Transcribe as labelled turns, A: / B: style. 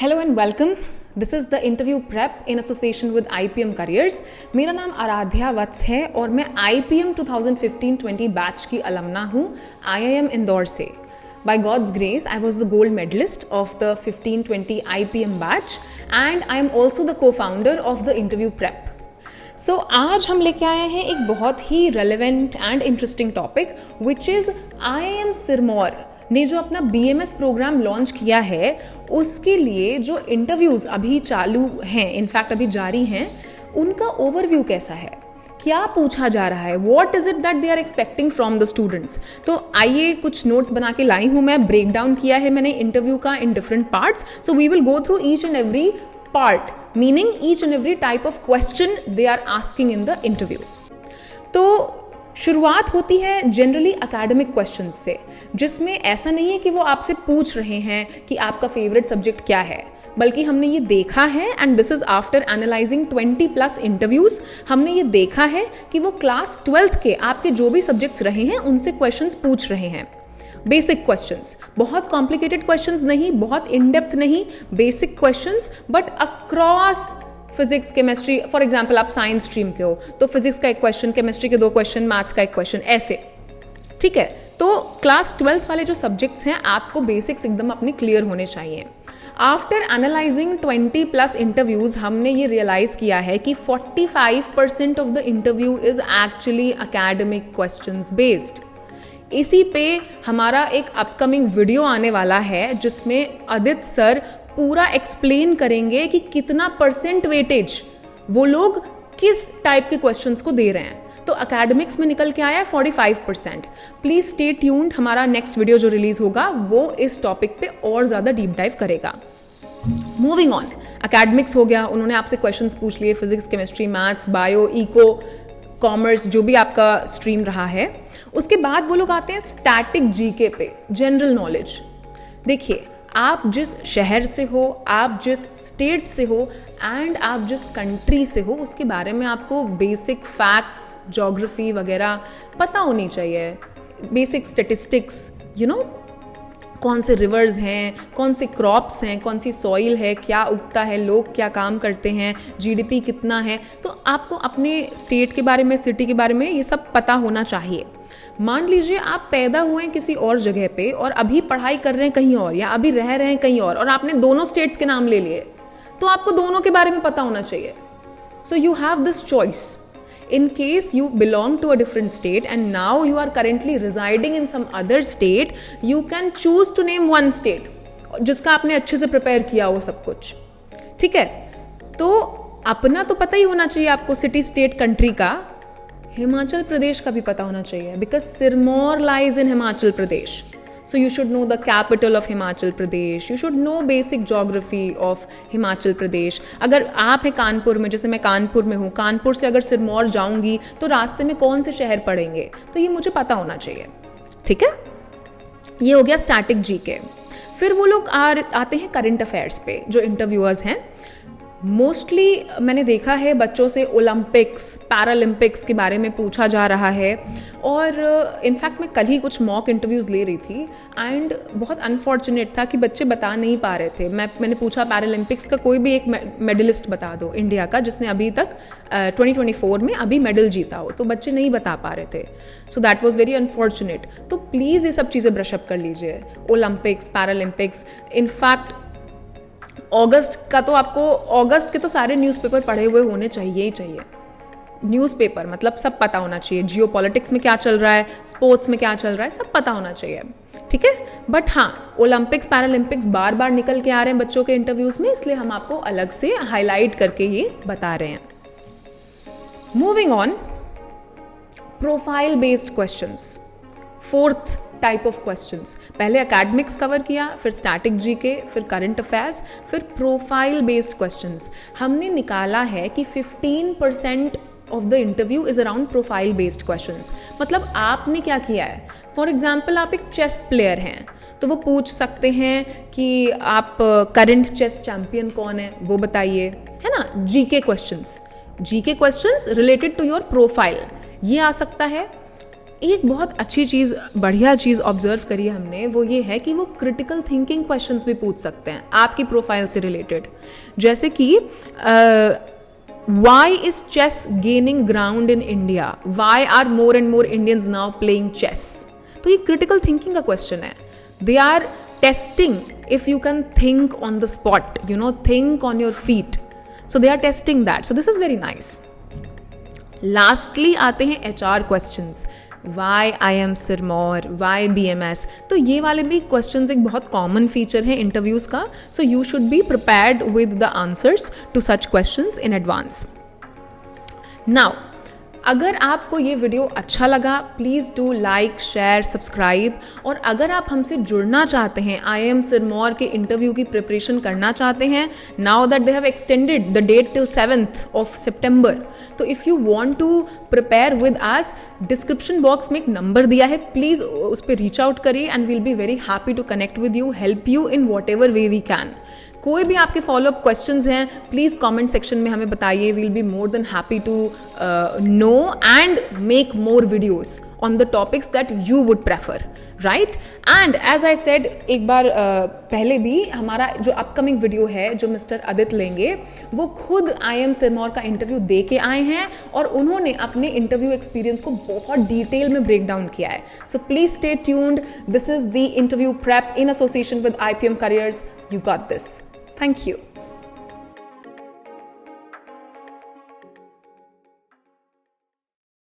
A: Hello and welcome. This is the interview prep in association with IPM careers. मेरा नाम आराध्या वत्स है और मैं IPM 2015-20 बैच की अलमना हूँ IIM इंदौर से. By God's grace, I was the gold medalist of the 15-20 IPM batch and I am also the co-founder of the interview prep. So आज हम लेके आए हैं एक बहुत ही relevant and interesting topic which is IIM Sirmaur ने जो अपना BMS प्रोग्राम लॉन्च किया है उसके लिए जो इंटरव्यूज़ अभी चालू हैं, इनफैक्ट अभी जारी हैं, उनका ओवरव्यू कैसा है, क्या पूछा जा रहा है, what is it that they are expecting from the students. तो आइए कुछ नोट्स बना के लाई हूँ मैं, ब्रेक डाउन किया है मैंने इंटरव्यू का in different parts. So we will go through each and every part, meaning each and every type of question they are asking in the interview. तो शुरुआत होती है जनरली एकेडमिक क्वेश्चंस से, जिसमें ऐसा नहीं है कि वो आपसे पूछ रहे हैं कि आपका फेवरेट सब्जेक्ट क्या है, बल्कि हमने ये देखा है and this is after analysing 20+ interviews. हमने ये देखा है कि वो क्लास 12th के आपके जो भी सब्जेक्ट्स रहे हैं उनसे क्वेश्चंस पूछ रहे हैं. बेसिक क्वेश्चंस, बहुत कॉम्प्लिकेटेड क्वेश्चंस नहीं, बहुत इन डेप्थ नहीं, basic questions but across physics chemistry. For example आप साइंस स्ट्रीम के हो तो फिजिक्स का एक क्वेश्चन, केमिस्ट्री के 2 क्वेश्चन, मैथ्स का एक क्वेश्चन, ऐसे. ठीक है, तो क्लास 12th वाले जो सब्जेक्ट्स हैं आपको बेसिक्स एकदम अपने क्लियर होने चाहिए. आफ्टर एनालाइजिंग 20+ इंटरव्यूज हमने ये रियलाइज किया है कि 45% of the interview is actually academic questions based. इसी पे हमारा एक अपकमिंग वीडियो आने वाला है जिसमें आदित्य सर पूरा एक्सप्लेन करेंगे कि कितना % वेटेज वो लोग किस टाइप के क्वेश्चंस को दे रहे हैं. तो एकेडमिक्स में निकल के आया है 45%. प्लीज स्टे ट्यून्ड, हमारा नेक्स्ट वीडियो जो रिलीज होगा वो इस टॉपिक पे और ज़्यादा डीप डाइव करेगा. मूविंग ऑन, एकेडमिक्स हो गया, उन्होंने आपसे क्वेश्चंस पूछ लिए, physics, chemistry, maths, bio, eco, commerce, जो भी आपका स्ट्रीम रहा है. उसके बाद वो लोग आते हैं स्टैटिक जीके पे, जनरल नॉलेज. देखिए, आप जिस शहर से हो, आप जिस स्टेट से हो एंड आप जिस कंट्री से हो, उसके बारे में आपको बेसिक फैक्ट्स, ज्योग्राफी वगैरह पता होनी चाहिए. बेसिक स्टेटिस्टिक्स, यू नो, कौन से रिवर्स हैं, कौन से क्रॉप्स हैं, कौन सी सॉइल है, क्या उगता है, लोग क्या काम करते हैं, GDP कितना है. तो आपको अपने स्टेट के बारे में, सिटी के बारे में ये सब पता होना चाहिए. मान लीजिए आप पैदा हुए किसी और जगह पे और अभी पढ़ाई कर रहे हैं कहीं और, या अभी रह रहे हैं कहीं और आपने दोनों स्टेट्स के नाम ले लिए, तो आपको दोनों के बारे में पता होना चाहिए. So you have this choice. In case you belong to a different state and now you are currently residing in some other state, you can choose to name one state जिसका आपने अच्छे से प्रिपेयर किया हो सब कुछ. ठीक है, तो अपना तो पता ही होना चाहिए आपको, सिटी, स्टेट, कंट्री का. हिमाचल प्रदेश का भी पता होना चाहिए because Sirmaur lies in Himachal Pradesh. So you should know the capital of Himachal Pradesh. You should know basic geography of Himachal Pradesh. अगर आप हैं कानपुर में, जैसे मैं कानपुर में हूँ, कानपुर से अगर सिरमौर जाऊँगी तो रास्ते में कौन से शहर पड़ेंगे, तो ये मुझे पता होना चाहिए. ठीक है, ये हो गया स्टैटिक जीके. फिर वो लोग आते हैं करंट अफेयर्स पे. जो इंटरव्यूअर्स हैं मोस्टली मैंने देखा है बच्चों से ओलंपिक्स, पैरालंपिक्स के बारे में पूछा जा रहा है. और इनफैक्ट मैं कल ही कुछ मॉक इंटरव्यूज़ ले रही थी एंड बहुत अनफॉर्चुनेट था कि बच्चे बता नहीं पा रहे थे. मैंने पूछा पैरालंपिक्स का कोई भी एक मेडलिस्ट बता दो इंडिया का जिसने अभी तक 2024 में अभी मेडल जीता हो, तो बच्चे नहीं बता पा रहे थे. So that was very unfortunate. तो प्लीज़ ये सब चीज़ें ब्रशअप कर लीजिए. ओलंपिक्स, पैरालंपिक्स, इनफैक्ट अगस्त का तो आपको, अगस्त के तो सारे न्यूज़पेपर पढ़े हुए होने चाहिए ही चाहिए. न्यूज़पेपर मतलब सब पता होना चाहिए. जियो पॉलिटिक्स में क्या चल रहा है, स्पोर्ट्स में क्या चल रहा है, सब पता होना चाहिए. ठीक है, बट हाँ, ओलंपिक्स, पैरालंपिक्स बार बार निकल के आ रहे हैं बच्चों के इंटरव्यूज़ में, इसलिए हम आपको अलग से हाईलाइट करके ये बता रहे हैं. Moving on, profile based questions, 4th type of questions. पहले एकेडमिक्स कवर किया, फिर स्टैटिक जीके, फिर करंट अफेयर्स, फिर प्रोफाइल बेस्ड क्वेश्चंस. हमने निकाला है कि 15% of the interview is around profile based questions. मतलब आपने क्या किया है, फॉर एग्जाम्पल आप एक चेस प्लेयर हैं तो वो पूछ सकते हैं कि आप करंट चेस चैंपियन कौन है वो बताइए, है ना. GK questions related to your profile, ये आ सकता है. एक बहुत अच्छी चीज़, बढ़िया चीज़ ऑब्जर्व करी हमने, वो ये है कि वो क्रिटिकल थिंकिंग क्वेश्चंस भी पूछ सकते हैं आपकी प्रोफाइल से रिलेटेड। जैसे कि why is chess gaining ground in India? Why are more and more Indians now playing chess? तो ये क्रिटिकल थिंकिंग का क्वेश्चन है। They are testing if you can think on the spot, you know, think on your feet. So they are testing that, so this is very nice. Lastly आते हैं HR questions. Why IIM Sirmaur, why BMS। तो ये वाले भी questions एक बहुत common feature है interviews का। So you should be prepared with the answers to such questions in advance. Now अगर आपको ये वीडियो अच्छा लगा, please do like, share, subscribe. और अगर आप हमसे जुड़ना चाहते हैं, IIM सिरमौर के इंटरव्यू की प्रिपरेशन करना चाहते हैं, now that they have extended the date till 7th of September, तो if you want to prepare with us, description box में एक नंबर दिया है, प्लीज़ उस पर रीच आउट करिए and we'll be very happy to connect with you, help you in whatever way we can. कोई भी आपके फॉलोअप क्वेश्चंस हैं, प्लीज़ कमेंट सेक्शन में हमें बताइए। We'll be more than happy to know and make more videos on the topics that you would prefer, right. And as I said एक बार पहले भी, हमारा जो अपकमिंग वीडियो है जो मिस्टर आदित्य लेंगे, वो खुद IIM सिरमौर का इंटरव्यू दे के आए हैं और उन्होंने अपने इंटरव्यू एक्सपीरियंस को बहुत डिटेल में ब्रेक डाउन किया है। So please stay tuned. This is the interview prep in association with IPM Careers. You got this. Thank you.